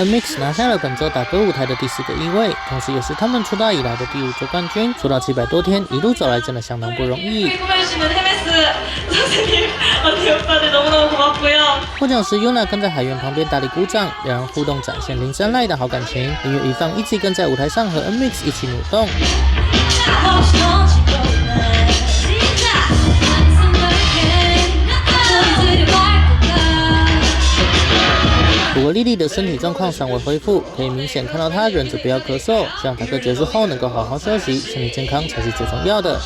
NMIXX 拿下了本周打歌舞台的第4个1位，同时也是他们出道以来的第5周冠军。出道700多天，一路走来真的相当不容易。获奖时 Yuna 跟在海源旁边大力鼓掌，两人互动展现零山赖的好感情。音乐一放，ITZY跟在舞台上和 NMIXX 一起舞动。不过莉莉的身体状况尚未恢复，可以明显看到她忍着不要咳嗽，希望打歌结束后能够好好休息，身体健康才是最重要的。